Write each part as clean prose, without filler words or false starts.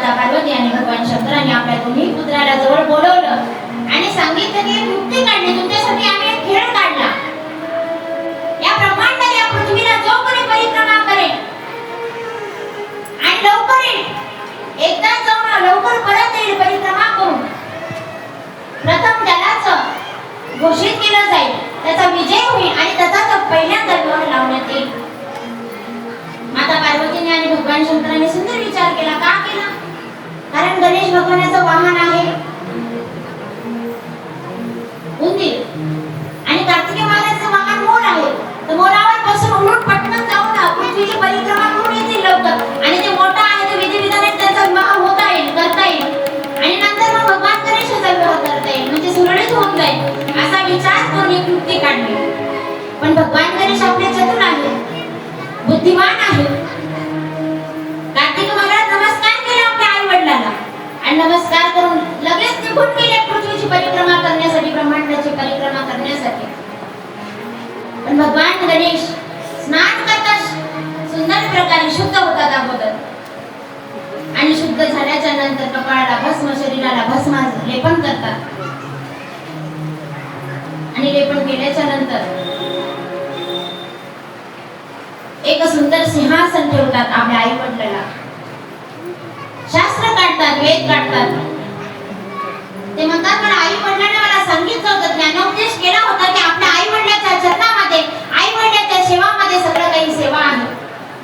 माता पार्वती आणि भगवान शंकरांनी आपल्या दोन्ही पुत्राला जवळ बोलवलं आणि सांगितलं की युक्ती काढली, तुमच्यासाठी आम्ही एक खेळ काढला. या ब्रह्मांडाला, या पृथ्वीला जो कोणी परिक्रमा करेल आणि लवकर येईल, एकदा जाऊन लवकर परत येईल परिक्रमा करून, प्रथम त्यालाच घोषित केलं जाईल, त्याचा विजय होईल आणि त्याचा पहिल्यांदा विवाह लावण्यात येईल. माता पार्वतीने आणि भगवान शंकरांनी सुंदर विचार केला. का केला? कारण गणेश भगवानाचं वाहन आहे उंदीर आणि कार्तिकेय महाराजांचं वाहन मोर आहे. तर मोरावर बसून उलट पटकन जाऊन पृथ्वीची परिक्रमा करून येतील लवकर आणि ते मोठा आहे, ते विधिविधानाने त्याचा विवाह होता येईल, करता येईल आणि नंतर मग भगवान गणेशाचा विवाह करता येईल, म्हणजे सुरळीत होऊन जाईल असा विचार करून एक युक्ती काढली. पण भगवान गणेश आपले चतुर आहे, बुद्धिमान आहे. कार्तिक महाराज नमस्कार केला आपल्या आई वडिलांना आणि नमस्कार करून लगेच निघून गेले पृथ्वीची परिक्रमा करण्यासाठी, ब्रह्मांडाची परिक्रमा करण्यासाठी. पण भगवान गणेश स्नान करतात, सुंदर प्रकारे शुद्ध होतात अगोदर आणि शुद्ध झाल्याच्या नंतर कपाळाला भस्म, शरीराला भस्म लेपन करतात आणि लेपन केल्याच्या नंतर एक सुंदर सिंहासन ठेवतात आपल्या आई वडिलांना, शास्त्र काढतात, वेद काढतात. ते म्हणतात मला आई वडिलांनी मला सांगितलं होतं, ज्ञानोपदेश केला होता की आपल्या आई वडिलांच्या चरणामध्ये, आई वडिलांच्या सेवामध्ये सगळं काही सेवा आहे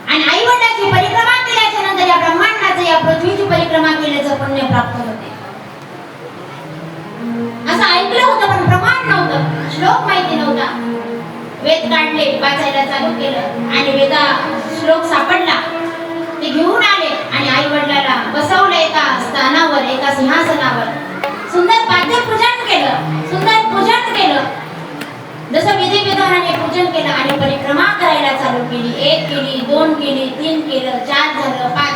आणि आई वडिलांची परिक्रमा केल्याच्या नंतर या ब्रह्मांडाचं, या पृथ्वीची परिक्रमा केल्याचं पुण्य प्राप्त होते. असं ऐकलं होतं पण प्रमाण नव्हतं, श्लोक माहिती नव्हता. वेद काढले, वाचायला चालू केलं आणि वेदा श्लोक सापडला, ते घेऊन आले आणि आई वडिलांना बसवलं एका स्थानावर, एका सिंहासनावर. सुंदर पाद्य पूजन केलं, सुंदर पूजन केलं, जसं विधी विधानाने पूजन केलं आणि परिक्रमा करायला चालू केली. 1 केली, 2 केली, 3 केलं, 4 झालं, 5,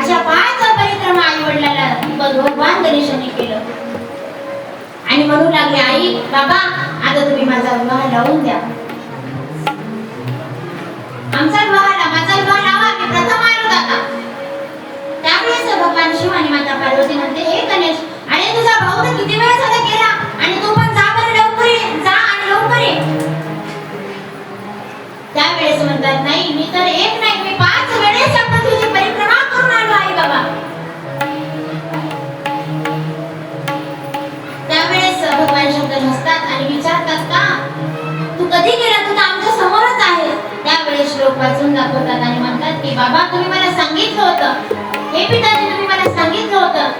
अशा 5 परिक्रमा आई वडिलांना भगवान गणेशाने केलं आणि म्हणू लागले, आई बाबा आता तुम्ही माझा विवाह लावून द्या. माझा विवाह लावा, मी प्रथम आलो आता. त्यावेळेस भगवान शिव आणि माता पार्वती म्हणते, हे गणेश, अरे तुझा भाऊ तर किती वेळ झाला गेला आणि तू पण जा बरं, लवकर ये, जा आणि लवकर ये. त्यावेळेस म्हणतात, नाही मी तर एक नाही, मी 5 वेळेस या पृथ्वीची परिक्रमा करून आलो आई बाबा. त्यावेळेस भगवान शंकर हसतात आणि विचारतात, का तू कधी गेला, तू तर आमच्या समोरच आहे. त्यावेळेस श्लोक वाचून दाखवतात आणि म्हणतात की बाबा तुम्ही मला सांगितलं होतं, हे पिताजी तुम्ही मला सांगितलं होतं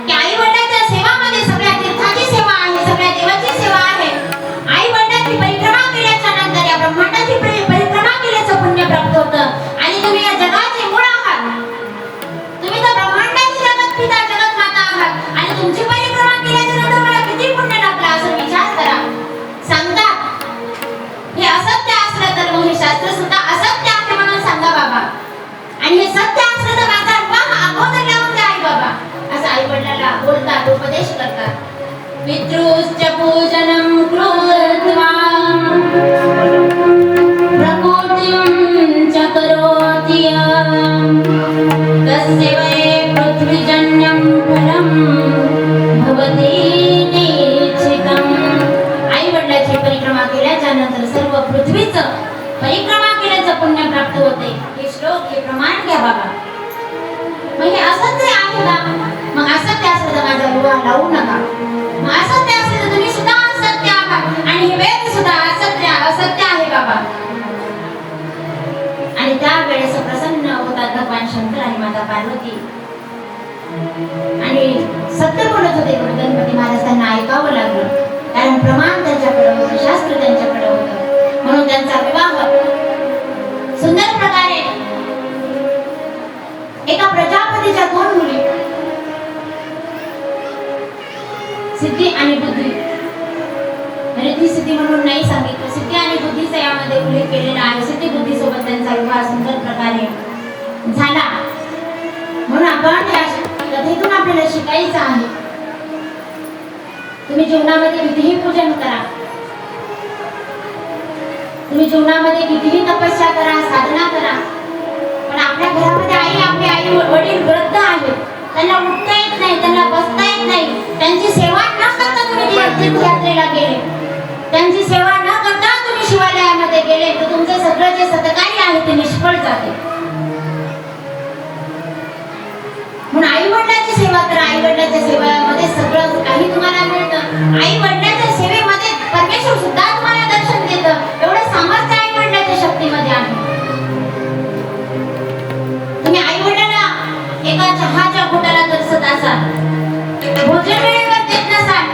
की आई वडिलांच्या सेवामध्ये सगळ्या तीर्थाची सेवा आहे, सगळ्या देवाची सेवा आहे. आई वडिलांची परिक्रमा केल्याच्या नंतर या ब्रह्मांडाची परिक्रमा केल्याचं पुण्य प्राप्त होतं आणि तुम्ही या जगाचे मूळ आहात, तुम्ही तर ब्रह्मांडाचे जगत पिता, जगत माता आहात आणि तुमची परिक्रमा केल्याच्या नंतर मला किती पुण्य लाभलं असं विचार करा. सांगतात हे असत्य असलं तर मग हे शास्त्र सुद्धा असत्य आहे म्हणून सांगा बाबा, आणि हे सत्य असलं तर माझा विवाह अगोदर लावून द्या आई बाबा, असं आई वडिलांना बोलतात, उपदेश करतात. पितृश्च पूजनं कृत्वा प्रकृतिं च करोति तस्य वै पृथ्वीजन्यं फलं भवति निश्चितम्. आई वडिलांची परिक्रमा केल्याच्या नंतर सर्व पृथ्वीचं परिक्रमा केल्याचं पुण्य प्राप्त होते. हे श्लोक, हे प्रमाण घ्या बाबा. मग हे असत्य आहे का? मग असत्य असलं तर माझा विवाह लावू नका. मग असत्य असलं तर तुम्ही सुद्धा असत्य आहात आणि हे वेद सुद्धा असत्य आहे बाबा. आणि त्यावेळेस प्रसन्न होतात भगवान शंकर आणि माता पार्वती आणि सत्य बोलत होते. गणपती महाराज त्यांना ऐकावं लागलं, कारण प्रमाण त्यांच्याकडे होतं, शास्त्र त्यांच्याकडे होतं, म्हणून त्यांचा विवाह सुंदर प्रकारे एका प्रजापतीच्या 2 मुली, सिद्धी आणि बुद्धी, रिद्धी सिद्धी म्हणून नाही सांगितलं, सिद्धी आणि बुद्धीचा यामध्ये उल्लेख केलेला आहे. सिद्धी बुद्धी सोबत त्यांचा विवाह सुंदर प्रकारे झाला. म्हणून आपण या कथेतून आपल्याला शिकायचं आहे, तुम्ही जीवनामध्ये कितीही पूजन करा, तुम्ही जीवनामध्ये कितीही तपस्या करा, साधना करा, पण आपल्या घरामध्ये आपले आई वडील वृद्ध आहेत, त्यांना उठता येत नाही, त्यांना बसता येत नाही, त्यांची सेवा न करता तुम्ही तीर्थयात्रेला गेले, त्यांची सेवा न करता तुम्ही शिवालयामध्ये गेले, तर तुमचे सगळं जे सत्कार्य आहे ते निष्फळ जाते. म्हणून आई वडिलांची सेवा करा. आई वडिलांच्या सेवेमध्ये सगळं काही तुम्हाला मिळतं. आई वडिलांच्या सेवेमध्ये परमेश्वर सुद्धा तुम्हाला दर्शन देतं. एवढं सामर्थ्य आई वडिलांच्या शक्तीमध्ये आहे. तुम्ही आई वडिलांना एका चहाच्या घोटाला तरसत असाल, भोजन वेळेवर देत नसाल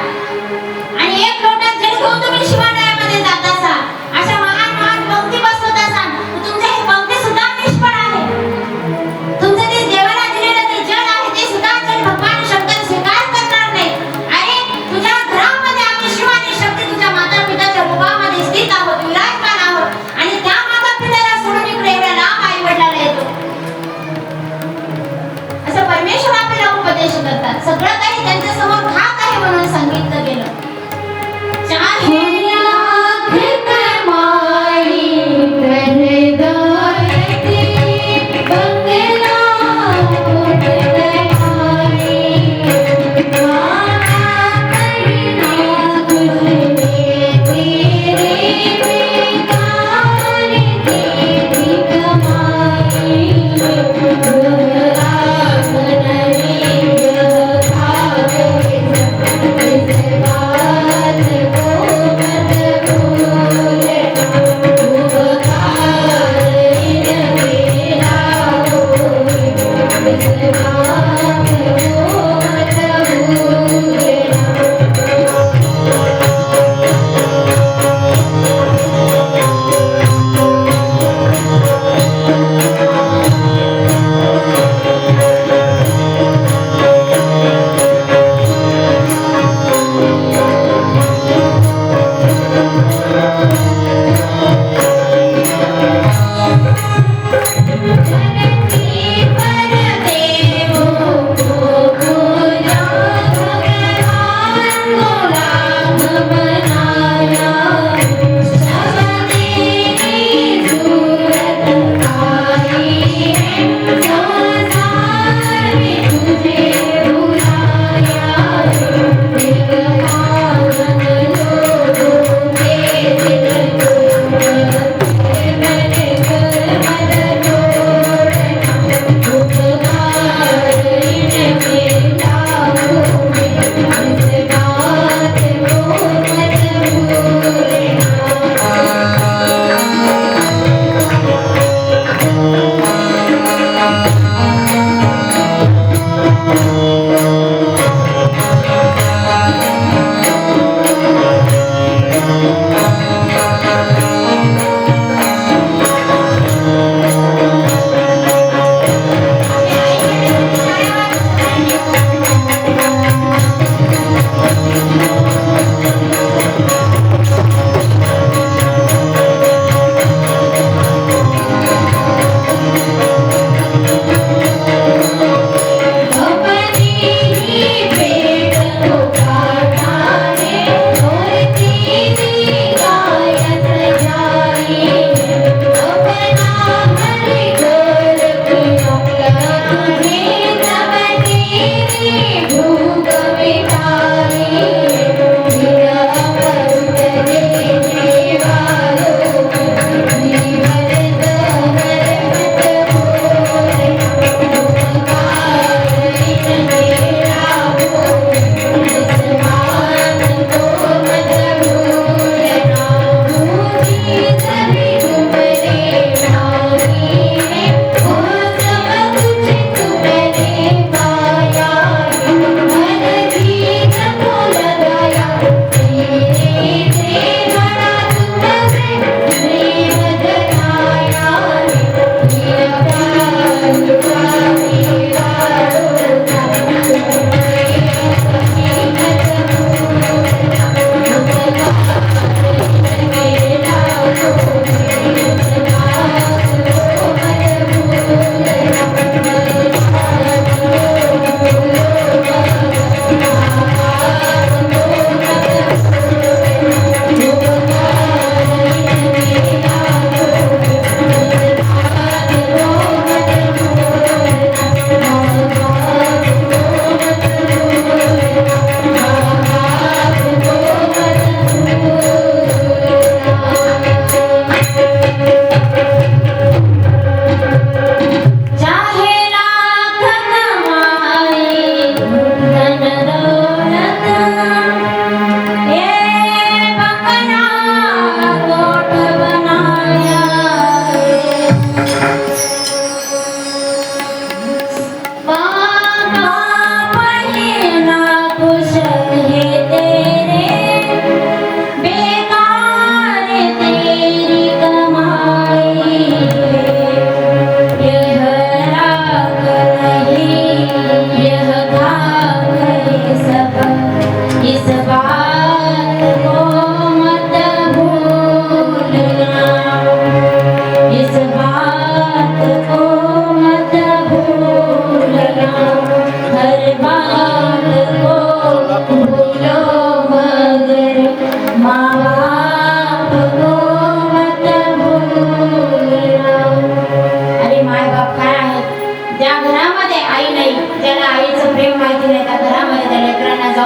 आणि एक लोटा जल घेऊन तुम्ही शिवालयामध्ये जात असाल, अशा महान महान पंक्ती बसवत असाल, तर तुमचे हे पंक्ती सुद्धा निष्फळ आहे. तुमचं ते देवाला दिलेलं ते जल आहे ते सुद्धा जल भगवान शंकर स्वीकार करणार नाही. अरे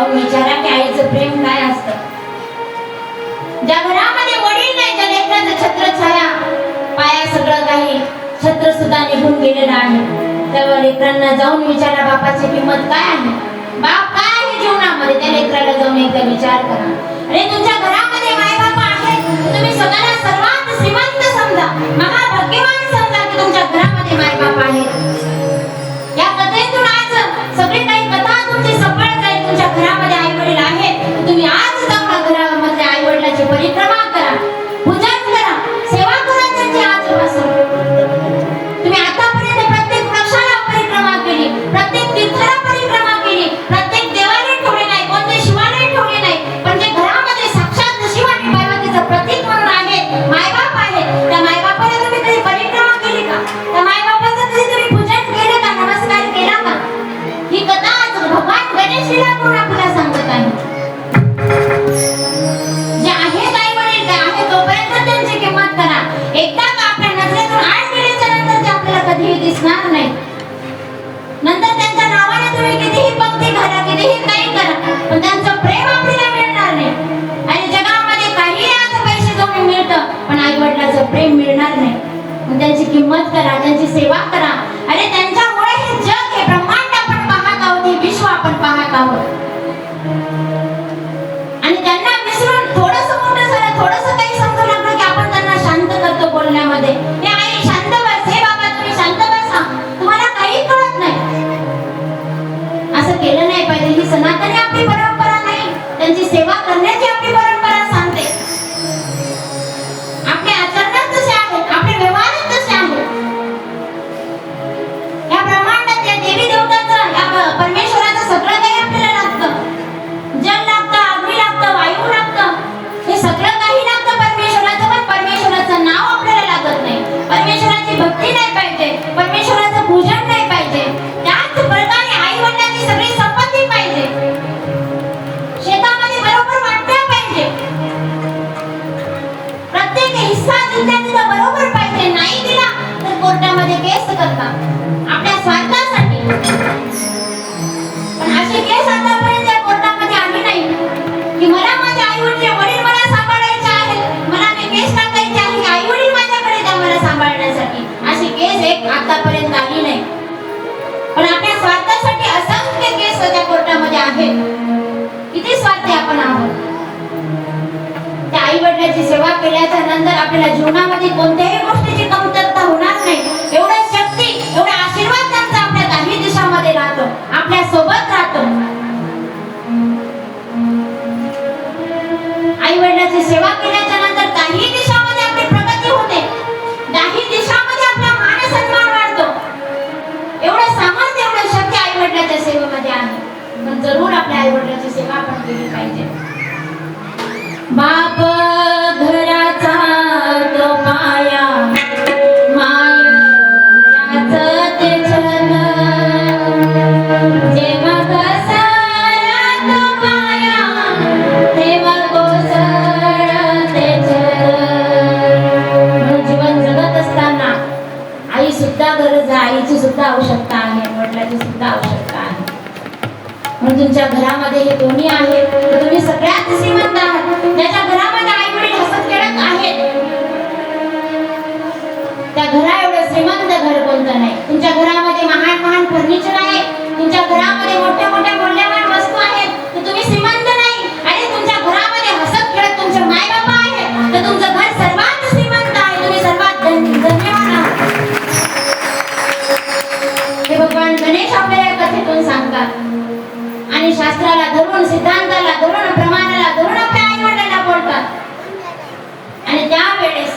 जाऊन विचारा की आईचं प्रेम काय असतं. ज्या घरामध्ये वडील नाही, त्या लेकराचं छत्रछाया पाया सगळं काही छत्र सुद्धा निघून गेलेलं आहे. त्या लेकरांना जाऊन विचारा बापाची किंमत काय आहे, बाप काय आहे जीवनामध्ये. त्या लेकराला जाऊन एकदा विचार करा. अरे तुमच्या घरामध्ये माय बाप आहेत, तुम्ही स्वतःला सर्वात श्रीमंत समजा, महाभाग्यवान समजा की तुमच्या घरामध्ये माय बाप आहेत. या कथेतून आज सगळी काही कथा तुमची सफळ जाईल. तुमच्या घरामध्ये आई वडील आहेत, तुम्ही आज जाऊन घरामध्ये आई वडिलांची परिक्रमा करा, पूजन करा, सेवा करा त्यांची आजपासून. तुम्ही आतापर्यंत प्रत्येक वृक्षाला परिक्रमा केली, प्रत्येक तीर्थाला परिक्रमा केली, प्रत्येक देवालय ठेवले नाही, कोणते शिवालय ठेवले नाही, पण जे घरामध्ये साक्षात शिव आणि पार्वतीचं प्रतीक म्हणून आहेत, मायबाप आहेत, त्या मायबापाला तुम्ही कधी परिक्रमा केली का? त्या मायबापाचं कधी तुम्ही पूजन केलं का, नमस्कार केला का? ही कथा आज भगवान गणेश लीला करून आपल्याला सांगत आहे. जे आहेत आई वडील ते आहे तोपर्यंत त्यांची किंमत करा. एकदा का आपल्या नजरेतून आड गेल्याच्या नंतर ते आपल्याला कधीही दिसणार नाही. नंतर त्यांच्या नावाने तुम्ही कितीही पंक्ती घाला, कितीही काही करा, पण त्यांचं प्रेम आपल्याला मिळणार नाही. आणि जगामध्ये काही आज पैसे जाऊन मिळतं, पण आई वडिलांचं प्रेम मिळणार नाही. मग त्यांची किंमत करा, त्यांची सेवा करा. अरे त्यांच्यामुळे हे जग, हे ब्रह्मांड आपण पाहत आहोत, हे विश्व आपण पाहत आहोत. आणि त्यांना विसरून थोडंसं मोठं झालं, थोडंसं काही समजू लागलं की आपण त्यांना शांत करतो बोलण्यामध्ये. हे आई शांत बस, हे बाबा तुम्ही शांत बसा, तुम्हाला काही कळत नाही. असं केलं नाही पाहिजे. ही सनातनी आपली परंपरा नाही, त्यांची सेवा करण्याची आपली परंपरा सांगते. आपले आचरण तसे आहेत, आपले व्यवहार तसे आहेत. या ब्रह्मांडात या देवी देवतांचं, या परमेश्वराचं सगळं काही आपल्याला लागतं. जल लागतं, अग्नी लागतं, वायू लागतं, हे सगळं काही लागतं परमेश्वराचं. पण परमेश्वराचं नाव आपल्याला लागत नाही, परमेश्वराची भक्ती नाही पाहिजे, परमेश्वराचं पूजन नाही पाहिजे. त्याच प्रकारे आई वडिलांची सगळी संपत्ती पाहिजे, शेतामध्ये बरोबर वाटल्या पाहिजे, प्रत्येक हिस्सा जिल्ह्याचा बरोबर पाहिजे. नाही दिला तर कोर्टामध्ये केस करतात आपल्या स्वार्थासाठी. पण अशी केस आतापर्यंत या कोर्टामध्ये आली नाही की मला माझे आई वडील मला सांभाळायचे आहेत, मला मी केस टाकायची आहे, आई वडील माझ्याकडे द्या मला सांभाळण्यासाठी. अशी केस एक आतापर्यंत आली नाही. पण आपल्या स्वार्थासाठी असंख्य केस त्या कोर्टामध्ये आहेत. किती स्वार्थी आपण आहोत. त्या आई वडिलांची सेवा केल्याच्या नंतर आपल्याला जीवनामध्ये कोणत्याही गोष्टीची कमतरता होणार नाही. एवढं शक्ती, एवढा आशीर्वाद त्यांचा आपल्या दाही दिशामध्ये राहतो, आपल्या सोबत राहतो. आई वडिलांची सेवा केल्याच्या नंतर काही दिशामध्ये आपली प्रगती होते, काही दिशामध्ये आपला मान सन्मान वाढतो. एवढं सामर्थ्य, एवढं शक्ती आई वडिलांच्या सेवेमध्ये आहे. पण जरूर आपल्या आई वडिलांची सेवा आपण केली पाहिजे. बाप घराचा तो पाया, मायराचं ते छन, जेव्हा घसरला तो पाया, तेव्हा कोसळते छन. म्हणून जीवन जगत असताना आई सुद्धा गरज आहे, आईची सुद्धा आवश्यकता आहे, वडिलांची सुद्धा आवश्यकता आहे. म्हणून तुमच्या घरामध्ये हे दोन्ही आहेत तर तुम्ही सगळ्यात श्रीमंत आहात. ज्याच्या घरामध्ये आई वडील हसत खेळत आहेत, त्या घरा एवढं श्रीमंत घर कोणतं नाही. तुमच्या घरामध्ये महान महान फर्निचर आहे, तुमच्या घरामध्ये मोठ्या मोठ्या मौल्यवान वस्तू आहेत, तर तुम्ही श्रीमंत नाही. आणि तुमच्या घरामध्ये हसत खेळत तुमचे माय बाबा आहेत, तर तुमचं घर सर्वात श्रीमंत आहे, तुम्ही सर्वात धन्यवान आहात. हे भगवान गणेश आपल्याला कथेतून सांगतात. आणि शास्त्राला धरून, सिद्धांताला धरून, प्रमाणाला धरून आपल्या आई वडिलांना बोलतात. आणि त्यावेळेस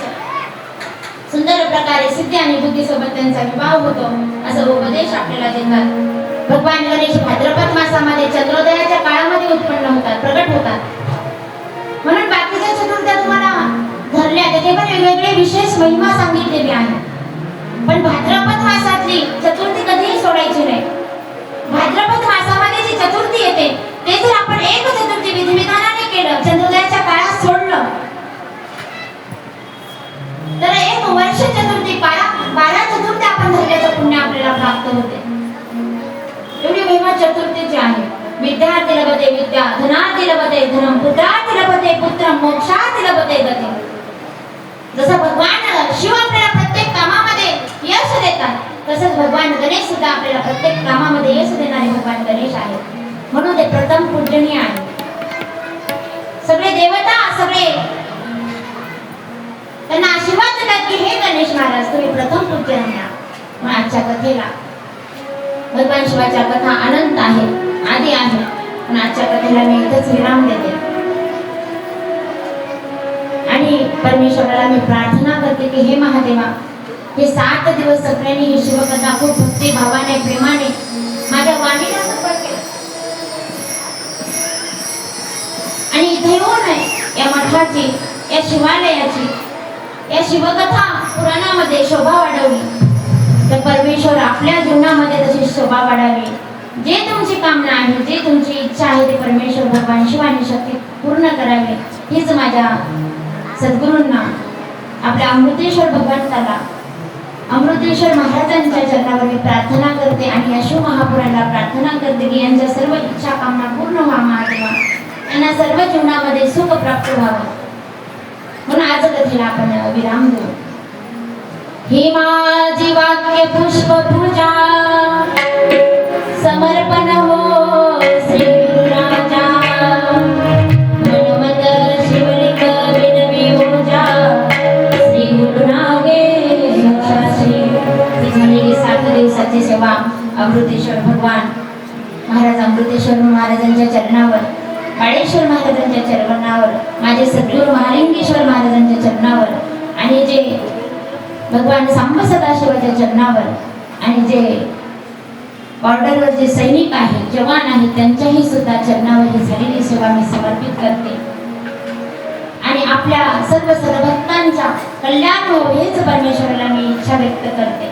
सुंदर प्रकारे सिद्धी आणि बुद्धी सोबत त्यांचा विवाह होतो, असं उपदेश आपल्याला देतात. भगवान गणेश भाद्रपद मासामध्ये चंद्रोदयाच्या काळामध्ये उत्पन्न होतात, प्रगट होतात. म्हणून बाकीच्या चतुर्थ्या तुम्हाला धरल्या, त्याचे पण वेगवेगळे विशेष महिमा सांगितलेली आहे. पण भाद्रपद मासातली चतुर्थी कधीही सोडायची नाही. भाद्रपद मासामध्ये जी चतुर्थी येते ते जर आपण एक चतुर्थी विधिविधानाने केलं, चंद्रोदयाच्या काळात सोडलं, तर एक वर्ष चतुर्थी 12 चतुर्थी आपण धरल्याचं पुण्य आपल्याला प्राप्त होते. एवढी महिमा चतुर्थीची आहे. विद्यार्थी लभते विद्या, धनार्थी लभते धनम, पुत्रार्थी लभते पुत्रम, मोक्षार्थी लभते गती. जसं भगवान शिव आपल्याला प्रत्येक कामामध्ये यश देतात, तसंच भगवान गणेश सुद्धा आपल्याला प्रत्येक कामामध्ये यश देणारे भगवान गणेश आहेत. म्हणून ते प्रथम पूजनीय आहे. सगळे देवता सगळे त्यांना आशीर्वाद देतात की हे गणेश महाराज तुम्ही प्रथम पूज्य राहा. मग आजच्या कथेला भगवान शिवाच्या कथा अनंत आहे, आधी आहे, पण आजच्या कथेला मी इथेच विराम देते आणि परमेश्वराला मी प्रार्थना करते की हे महादेवा, हे 7 दिवस सगळ्यांनी ही शिवकथा खूप भक्ती भावाने प्रेमाने माझ्या वाणीला सफळ केलं आणि इथे येऊन या मठाची, या शिवालयाची, या शिवकथा पुराणामध्ये शोभा वाढवली. तर परमेश्वर आपल्या जीवनामध्ये तशी शोभा वाढावी. जे तुमची कामना आहे, जे तुमची इच्छा आहे ते परमेश्वर भगवान शिवानी शक्ती पूर्ण करावी. हीच माझ्या सद्गुरूंना, आपल्या अमृतेश्वर भगवंताला, अमृतेश्वर महाराजांच्या चरणावर मी प्रार्थना करते आणि या शिव महापुराला प्रार्थना करते की यांच्या सर्व इच्छा कामना पूर्ण व्हा महादेवा, यांना सर्व जीवनामध्ये सुख प्राप्त व्हावं. म्हणून आज कथेला आपण विराम देऊ. ही माझी वाक्य पुष्प पूजा समर्पण हो श्री गुरुराजा, मनमत शिवलिंग विनवी ओजा, श्री गुरुनागे मोक्षाश्री. ही झालेली 7 दिवसाची सेवा अमृतेश्वर भगवान महाराज अमृतेश्वर महाराजांच्या चरणावर, बाळेश्वर महाराजांच्या चरणावर, माझे सद्गुरू महालिंगेश्वर महाराजांच्या चरणावर आणि जे भगवान सांब सदाशिवाच्या चरणावर आणि जे बॉर्डरवर जे सैनिक आहेत, जवान आहेत, त्यांच्याही सुद्धा चरणावर ही झालेली सेवा मी समर्पित करते आणि आपल्या सर्व भक्तांच्या कल्याण हो हेच परमेश्वराला मी इच्छा व्यक्त करते.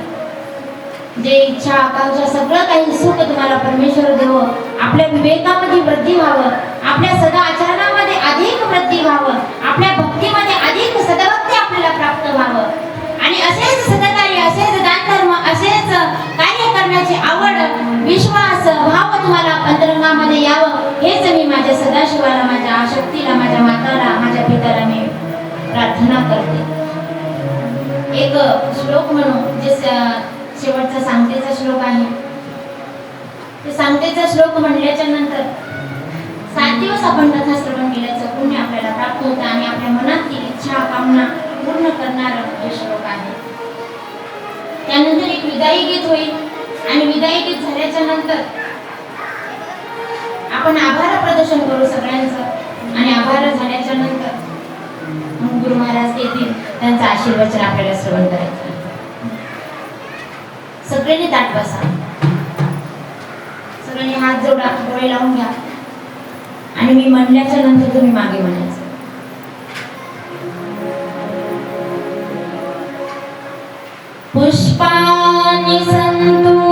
जे इच्छा आकांक्षा सगळं काही सुख तुम्हाला परमेश्वर देव, आपल्या विवेकामध्ये वृद्धी व्हावं, आपल्या सदा आचरणामध्ये अधिक वृद्धी व्हावं, आपल्या भक्तीमध्ये अधिक सदभक्ती आपल्याला प्राप्त व्हावं आणि असेच सदकार्य, असेच दानधर्म, असेच कार्य करण्याची आवड, विश्वास, भाव तुम्हाला अंतरंगामध्ये यावं हेच मी माझ्या सदाशिवाला, माझ्या शक्तीला, माझ्या माताला, माझ्या पित्याला मी प्रार्थना करते. एक श्लोक म्हणून जे शेवटचा सांगतेचा श्लोक आहे, ते सांगतेचा श्लोक म्हणल्याच्या नंतर 7 दिवस आपण कथा श्रवण केल्याचं पुण्य आपल्याला प्राप्त होतं आणि आपल्या मनातील इच्छा कामना पूर्ण करणारं हे श्लोक आहे. त्यानंतर एक विदाई गीत होईल आणि विदाई गीत झाल्याच्या नंतर आपण आभार प्रदर्शन करू सगळ्यांचं आणि आभार झाल्याच्या नंतर मग गुरु महाराज येतील, त्यांचं आशीर्वचन आपल्याला श्रवण करायचं. सगळ्यांनी ताट बसा, सगळ्यांनी हात जोडा, डोळे लावून घ्या आणि मी म्हणल्याच्या नंतर तुम्ही मागे म्हणायचं. पुष्पानि संतु